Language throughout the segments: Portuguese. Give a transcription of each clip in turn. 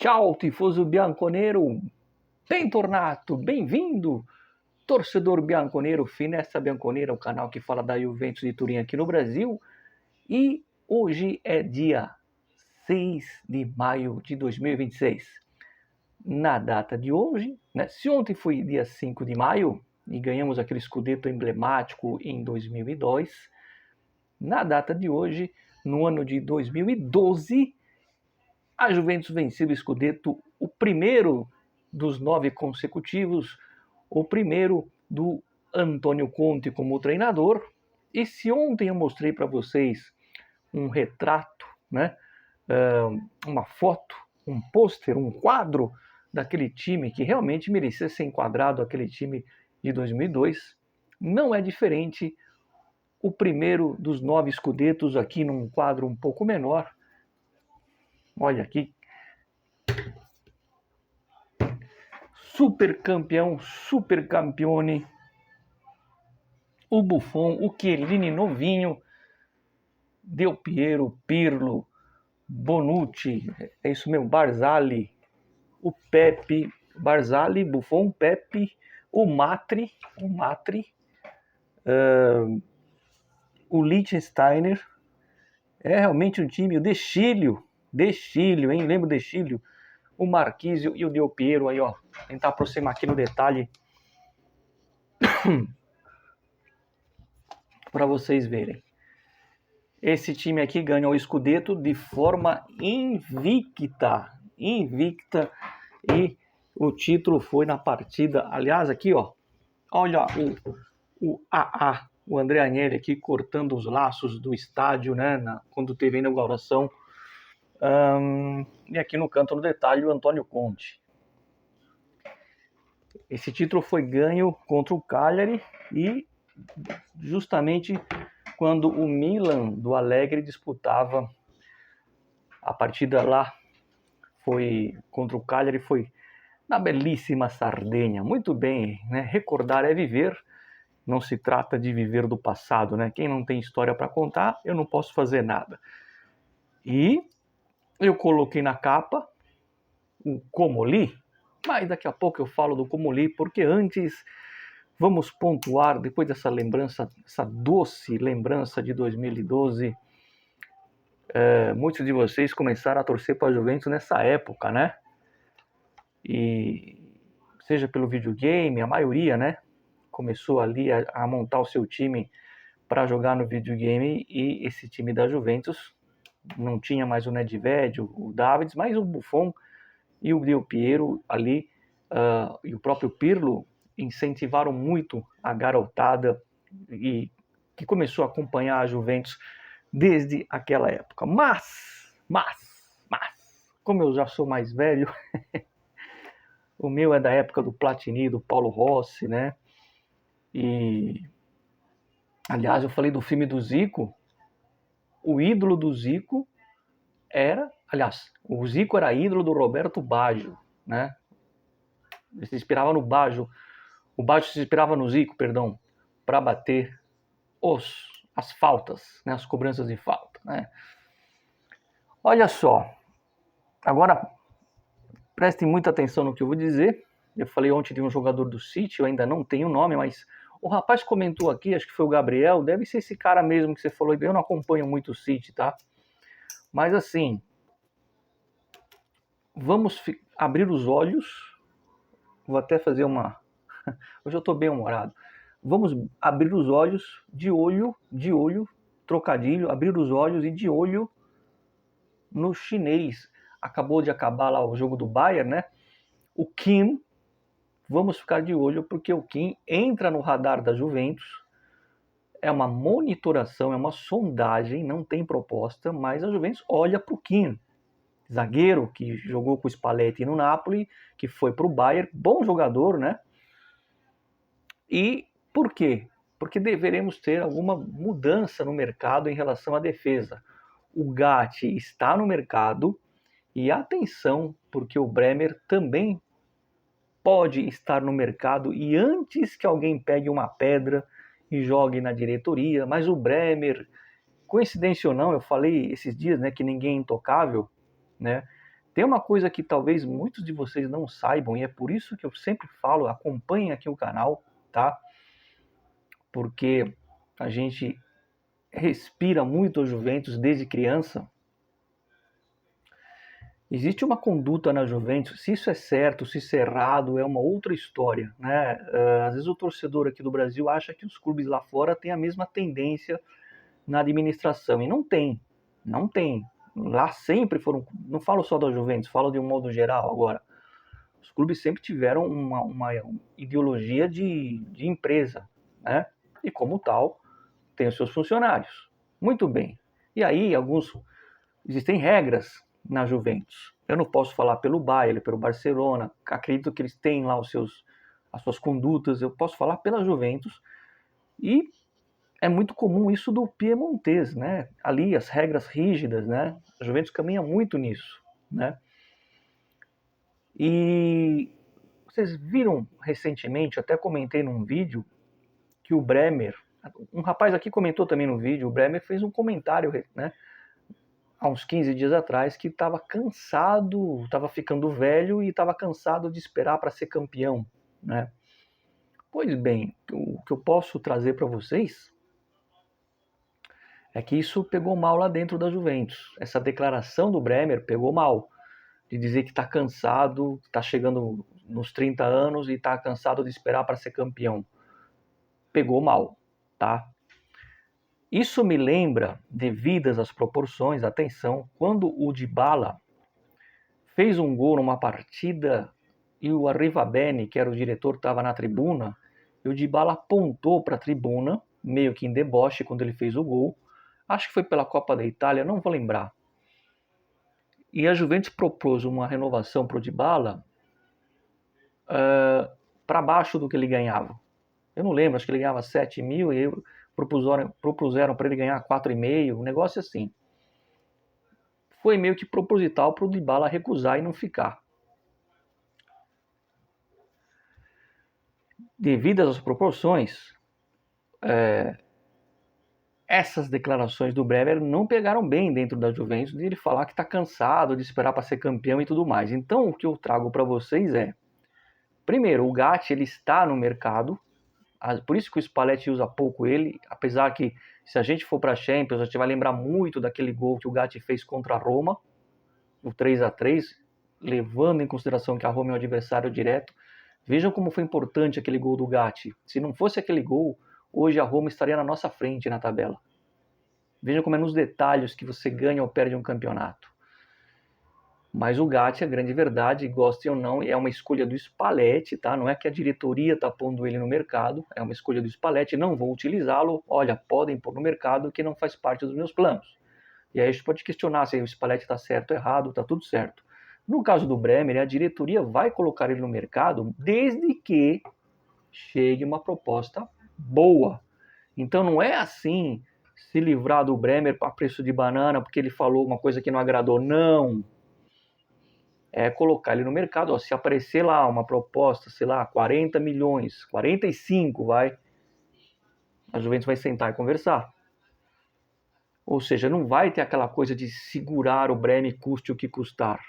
Ciao, tifoso bianconero, bentornato, bem-vindo, torcedor bianconero, Finestra Bianconera, o canal que fala da Juventus de Turim aqui no Brasil. E hoje é dia 6 de maio de 2026. Na data de hoje, se ontem foi dia 5 de maio e ganhamos aquele scudetto emblemático em 2002, na data de hoje, no ano de 2012, a Juventus venceu o scudetto, o primeiro dos 9 consecutivos, o primeiro do Antônio Conte como treinador. E se ontem eu mostrei para vocês um retrato, uma foto, um pôster, um quadro daquele time que realmente merecia ser enquadrado, aquele time de 2002, não é diferente o primeiro dos 9 scudettos aqui num quadro um pouco menor. Olha aqui. Super campeão, super campione, o Buffon, o Chiellini novinho, Del Piero, Pirlo, Bonucci, é isso mesmo, Barzagli, o Pepe, Barzagli, Buffon, Pepe, o Matri, o Lichtsteiner. É realmente um time, o De Sciglio, hein? Lembra o De Sciglio? O Marquisio e o Del Piero aí, ó. Tentar aproximar aqui no detalhe para vocês verem. Esse time aqui ganhou o scudetto de forma invicta, e o título foi na partida. Aliás, aqui, ó, olha o AA, o André Agnelli aqui cortando os laços do estádio, quando teve a inauguração. E aqui no canto no detalhe o Antônio Conte. Esse título foi ganho contra o Cagliari e justamente quando o Milan do Allegri disputava a partida lá, foi contra o Cagliari, foi na belíssima Sardenha. Muito bem, recordar é viver, não se trata de viver do passado, Quem não tem história para contar, eu não posso fazer nada. E eu coloquei na capa o Comolli, mas daqui a pouco eu falo do Comolli, porque antes vamos pontuar, depois dessa lembrança, essa doce lembrança de 2012, muitos de vocês começaram a torcer para a Juventus nessa época, E seja pelo videogame, a maioria, começou ali a montar o seu time para jogar no videogame, e esse time da Juventus não tinha mais o Nedved, o Davids, mas o Buffon e o Del Piero ali, e o próprio Pirlo incentivaram muito a garotada e que começou a acompanhar a Juventus desde aquela época. Mas, como eu já sou mais velho, o meu é da época do Platini, do Paulo Rossi, E, aliás, eu falei do filme do Zico, o ídolo do Zico o Zico era ídolo do Roberto Baggio, Ele se inspirava no Baggio, o Baggio se inspirava no Zico, para bater as faltas, as cobranças de falta, Olha só, agora prestem muita atenção no que eu vou dizer. Eu falei ontem de um jogador do City, eu ainda não tenho o nome, mas o rapaz comentou aqui, acho que foi o Gabriel, deve ser esse cara mesmo que você falou, eu não acompanho muito o City, tá? Mas assim, vamos abrir os olhos, vou até fazer uma... Hoje eu tô bem humorado. Vamos abrir os olhos, de olho, trocadilho, abrir os olhos e de olho no chinês. Acabou de acabar lá o jogo do Bayern, O Kim, vamos ficar de olho porque o Kim entra no radar da Juventus. É uma monitoração, é uma sondagem, não tem proposta, mas a Juventus olha para o Kim, zagueiro que jogou com o Spalletti no Napoli, que foi para o Bayern, bom jogador, E por quê? Porque deveremos ter alguma mudança no mercado em relação à defesa. O Gatti está no mercado e atenção, porque o Bremer também pode estar no mercado, e antes que alguém pegue uma pedra e jogue na diretoria, mas o Bremer, coincidência ou não, eu falei esses dias, que ninguém é intocável, Tem uma coisa que talvez muitos de vocês não saibam, e é por isso que eu sempre falo, acompanhem aqui o canal, tá? Porque a gente respira muito a Juventus desde criança. Existe uma conduta na Juventus, se isso é certo, se isso é errado, é uma outra história, né? Às vezes o torcedor aqui do Brasil acha que os clubes lá fora têm a mesma tendência na administração, e não tem, não tem. Lá sempre foram, não falo só da Juventus, falo de um modo geral agora. Os clubes sempre tiveram uma ideologia de empresa, né? E como tal, tem os seus funcionários. Muito bem. E aí, existem regras na Juventus. Eu não posso falar pelo Bayern, pelo Barcelona, acredito que eles têm lá as suas condutas, eu posso falar pela Juventus. E é muito comum isso do piemontês, né? Ali, as regras rígidas, né? A Juventus caminha muito nisso, né? E vocês viram recentemente, até comentei num vídeo, que o Bremer, um rapaz aqui comentou também no vídeo, o Bremer fez um comentário, né, há uns 15 dias atrás, que estava cansado, estava ficando velho e estava cansado de esperar para ser campeão, né? Pois bem, o que eu posso trazer para vocês é que isso pegou mal lá dentro da Juventus. Essa declaração do Bremer pegou mal, de dizer que está cansado, está chegando nos 30 anos e está cansado de esperar para ser campeão. Pegou mal, tá? Isso me lembra, devidas às proporções, atenção, quando o Dybala fez um gol numa partida e o Arrivabene, que era o diretor, estava na tribuna, e o Dybala apontou para a tribuna, meio que em deboche quando ele fez o gol, acho que foi pela Copa da Itália, não vou lembrar. E a Juventus propôs uma renovação para o Dybala para baixo do que ele ganhava. Eu não lembro, acho que ele ganhava 7 mil e propuseram para ele ganhar 4,5, um negócio assim. Foi meio que proposital para o Dybala recusar e não ficar. Devido às proporções, essas declarações do Bremer não pegaram bem dentro da Juventus, de ele falar que está cansado de esperar para ser campeão e tudo mais. Então, o que eu trago para vocês é, primeiro, o Gatti ele está no mercado, por isso que o Spalletti usa pouco ele, apesar que se a gente for para a Champions, a gente vai lembrar muito daquele gol que o Gatti fez contra a Roma, o 3-3, levando em consideração que a Roma é o adversário direto. Vejam como foi importante aquele gol do Gatti. Se não fosse aquele gol, hoje a Roma estaria na nossa frente na tabela. Vejam como é nos detalhes que você ganha ou perde um campeonato. Mas o Gatti, a grande verdade, gostem ou não, é uma escolha do Spalletti, tá? Não é que a diretoria está pondo ele no mercado, é uma escolha do Spalletti, não vou utilizá-lo, olha, podem pôr no mercado que não faz parte dos meus planos. E aí a gente pode questionar se o Spalletti está certo ou errado, está tudo certo. No caso do Bremer, a diretoria vai colocar ele no mercado desde que chegue uma proposta boa. Então não é assim se livrar do Bremer a preço de banana porque ele falou uma coisa que não agradou, não. É colocar ele no mercado, ó, se aparecer lá uma proposta, sei lá, 40 milhões, 45, vai, a Juventus vai sentar e conversar. Ou seja, não vai ter aquela coisa de segurar o Bremer custe o que custar,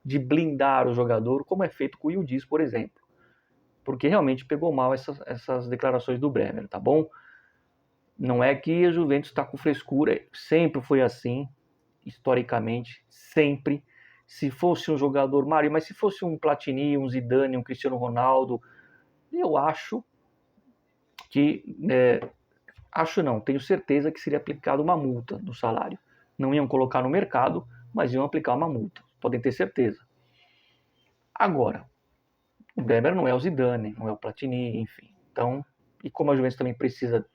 de blindar o jogador, como é feito com o Yildiz, por exemplo. Porque realmente pegou mal essas declarações do Bremer, tá bom? Não é que a Juventus está com frescura, sempre foi assim, historicamente, sempre. Se fosse um jogador, Mário, mas se fosse um Platini, um Zidane, um Cristiano Ronaldo, eu acho que, acho não, tenho certeza que seria aplicada uma multa no salário. Não iam colocar no mercado, mas iam aplicar uma multa, podem ter certeza. Agora, o Bremer não é o Zidane, não é o Platini, enfim. Então, e como a Juventus também precisa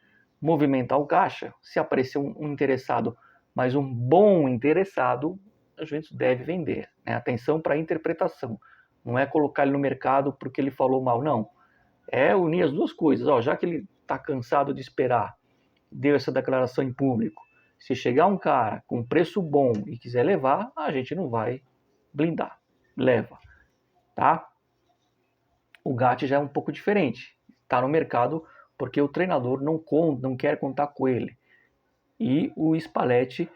movimentar o caixa, se aparecer um interessado, mas um bom interessado, a Juventus deve vender. Né? Atenção para a interpretação. Não é colocar ele no mercado porque ele falou mal, não. É unir as duas coisas. Ó, já que ele está cansado de esperar, deu essa declaração em público, se chegar um cara com preço bom e quiser levar, a gente não vai blindar. Leva. Tá? O Gatti já é um pouco diferente. Está no mercado porque o treinador não quer contar com ele. E o Spalletti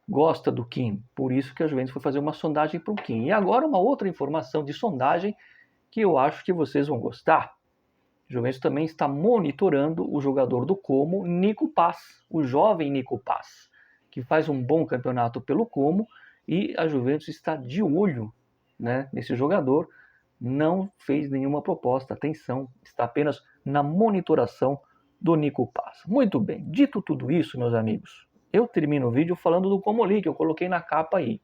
gosta do Kim. Por isso que a Juventus foi fazer uma sondagem para o Kim. E agora uma outra informação de sondagem que eu acho que vocês vão gostar. A Juventus também está monitorando o jogador do Como, Nico Paz, o jovem Nico Paz, que faz um bom campeonato pelo Como, e a Juventus está de olho, né, nesse jogador. Não fez nenhuma proposta, atenção, está apenas na monitoração do Nico Paz. Muito bem, dito tudo isso, meus amigos, eu termino o vídeo falando do Comoli, que eu coloquei na capa aí.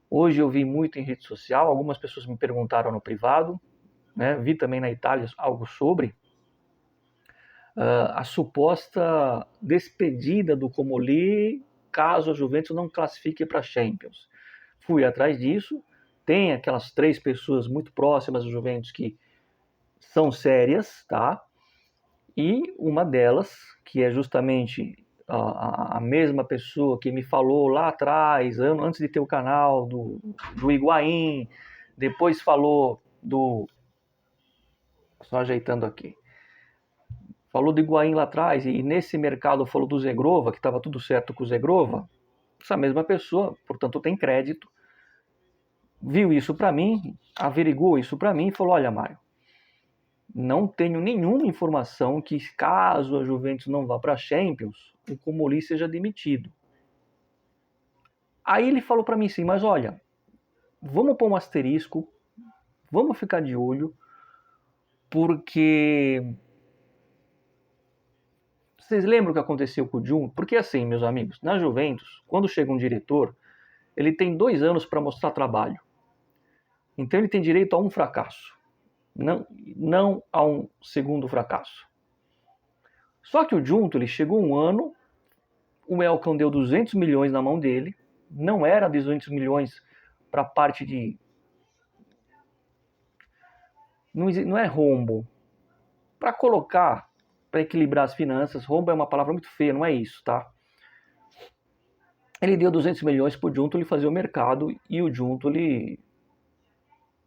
Hoje eu vi muito em rede social, algumas pessoas me perguntaram no privado, né, vi também na Itália algo sobre a suposta despedida do Comoli caso a Juventus não classifique para a Champions. Fui atrás disso, tem aquelas 3 pessoas muito próximas do Juventus que são sérias, tá? E uma delas, que é justamente a mesma pessoa que me falou lá atrás, antes de ter o canal, do Higuaín, depois falou do... Só ajeitando aqui. Falou do Higuaín lá atrás, e nesse mercado falou do Zegrova, que estava tudo certo com o Zegrova. Essa mesma pessoa, portanto tem crédito, viu isso para mim, averigou isso para mim e falou: olha, Mário, não tenho nenhuma informação que caso a Juventus não vá para a Champions, o Comoli seja demitido. Aí ele falou para mim assim, mas olha, vamos pôr um asterisco, vamos ficar de olho, porque... Vocês lembram o que aconteceu com o Jun? Porque assim, meus amigos, na Juventus, quando chega um diretor, ele tem 2 anos para mostrar trabalho. Então ele tem direito a um fracasso, não a um segundo fracasso. Só que o Junto, ele chegou um ano, o Elkan deu 200 milhões na mão dele, não era 200 milhões para a parte de... Não é rombo. Para colocar, para equilibrar as finanças, rombo é uma palavra muito feia, não é isso, tá? Ele deu 200 milhões para o Junto ele fazer o mercado, e o Junto ele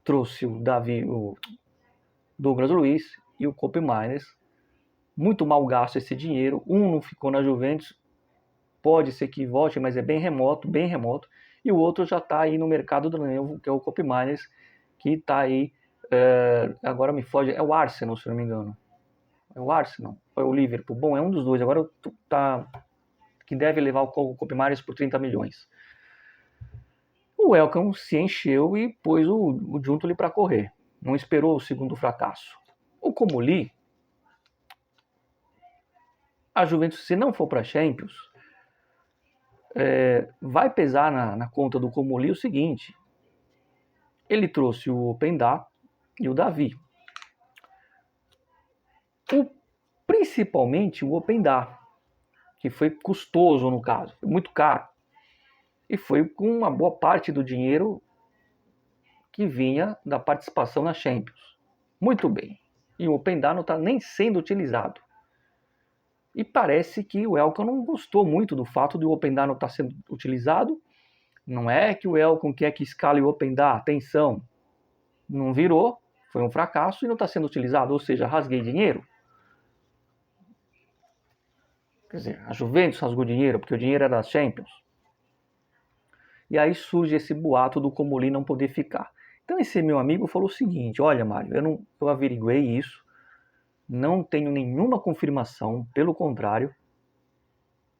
trouxe o Douglas Luiz e o Kope Meiners. Muito mal gasto esse dinheiro. Um não ficou na Juventus, pode ser que volte, mas é bem remoto, bem remoto. E o outro já está aí no mercado do novo, que é o Kope Meiners, que está aí, agora me foge, é o Arsenal, se não me engano. É o Arsenal, ou é o Liverpool? Bom, é um dos dois, agora tá, que deve levar o Kope Meiners por 30 milhões. O Elkan se encheu e pôs o Junto ali para correr. Não esperou o segundo fracasso. O Comoli, a Juventus, se não for para a Champions, vai pesar na conta do Comoli o seguinte: ele trouxe o Openda e o Davi. Principalmente o Openda, que foi custoso no caso, foi muito caro. E foi com uma boa parte do dinheiro que vinha da participação na Champions. Muito bem. E o Openda não está nem sendo utilizado. E parece que o Elkan não gostou muito do fato de o Openda não estar sendo utilizado. Não é que o Elkan quer que escale o Openda, atenção. Não virou, foi um fracasso e não está sendo utilizado, ou seja, rasguei dinheiro. Quer dizer, a Juventus rasgou dinheiro, porque o dinheiro era das Champions. E aí surge esse boato do Comoli não poder ficar. Então esse meu amigo falou o seguinte: olha, Mário, eu averiguei isso, não tenho nenhuma confirmação, pelo contrário,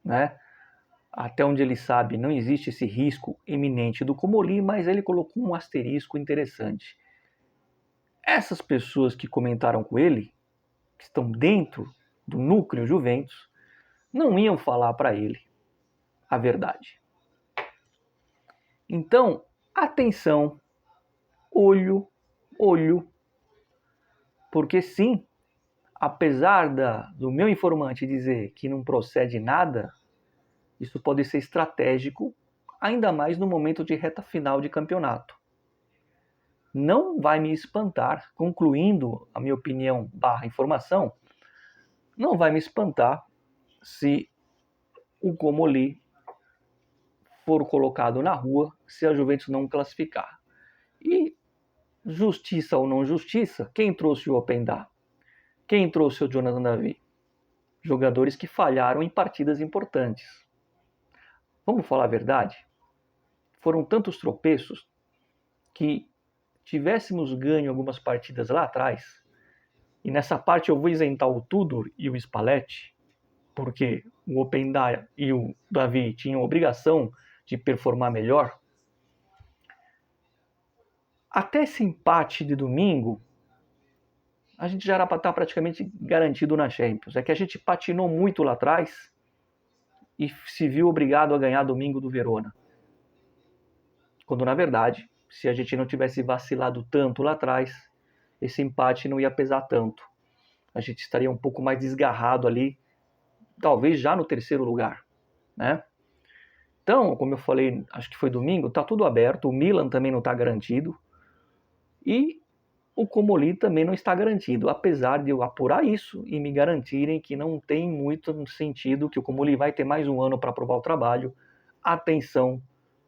né? Até onde ele sabe, não existe esse risco iminente do Comoli, mas ele colocou um asterisco interessante. Essas pessoas que comentaram com ele, que estão dentro do núcleo Juventus, não iam falar para ele a verdade. Então, atenção, olho, porque sim, apesar do meu informante dizer que não procede nada, isso pode ser estratégico, ainda mais no momento de reta final de campeonato. Não vai me espantar, concluindo a minha opinião / informação, não vai me espantar se o Comoli for colocado na rua se a Juventus não classificar. E justiça ou não justiça, quem trouxe o Openda? Quem trouxe o Jonathan Davi? Jogadores que falharam em partidas importantes. vamos falar a verdade, foram tantos tropeços que tivéssemos ganho algumas partidas lá atrás, e nessa parte eu vou isentar o Tudor e o Spalletti, porque o Openda e o Davi tinham obrigação de performar melhor. Até esse empate de domingo, a gente já era para estar praticamente garantido na Champions. É que a gente patinou muito lá atrás e se viu obrigado a ganhar domingo do Verona. Quando, na verdade, se a gente não tivesse vacilado tanto lá atrás, esse empate não ia pesar tanto. A gente estaria um pouco mais desgarrado ali, talvez já no terceiro lugar, né? Então, como eu falei, acho que foi domingo, tá tudo aberto, o Milan também não está garantido e o Comoli também não está garantido, apesar de eu apurar isso e me garantirem que não tem muito sentido, que o Comoli vai ter mais um ano para aprovar o trabalho. Atenção,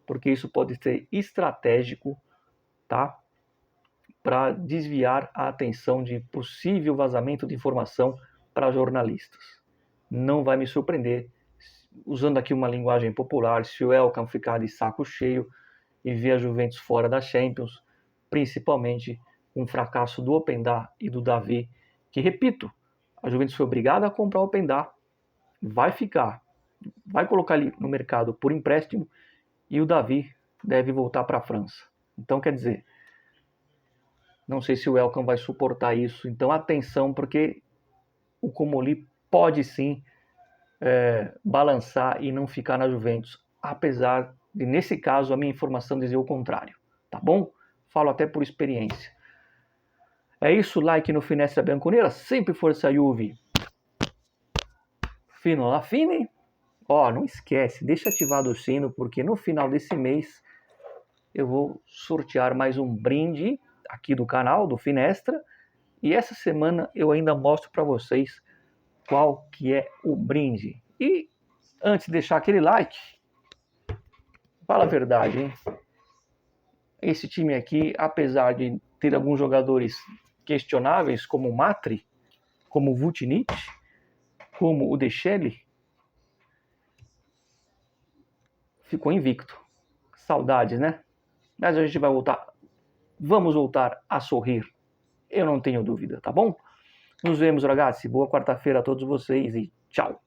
porque isso pode ser estratégico, tá? Para desviar a atenção de possível vazamento de informação para jornalistas. Não vai me surpreender, usando aqui uma linguagem popular, se o Elkan ficar de saco cheio e ver a Juventus fora da Champions, principalmente com o fracasso do Openda e do Davi, que, repito, a Juventus foi obrigada a comprar o Openda, vai ficar, vai colocar ali no mercado por empréstimo, e o Davi deve voltar para a França. Então, quer dizer, não sei se o Elkan vai suportar isso, então atenção, porque o Comoli pode sim balançar e não ficar na Juventus, apesar de, nesse caso, a minha informação dizer o contrário, tá bom? Falo até por experiência. É isso, like no Finestra Bianconera, sempre força Juve. Fino alla fine. Ó, não esquece, deixa ativado o sino, porque no final desse mês eu vou sortear mais um brinde aqui do canal, do Finestra, e essa semana eu ainda mostro para vocês qual que é o brinde. E antes de deixar aquele like, fala a verdade, hein? Esse time aqui, apesar de ter alguns jogadores questionáveis, como o Matri, como o Vucinic, como o Deschelli, ficou invicto. Saudades, né? Mas a gente vai voltar, vamos voltar a sorrir, eu não tenho dúvida, tá bom? Nos vemos, ragazzi. Boa quarta-feira a todos vocês e tchau.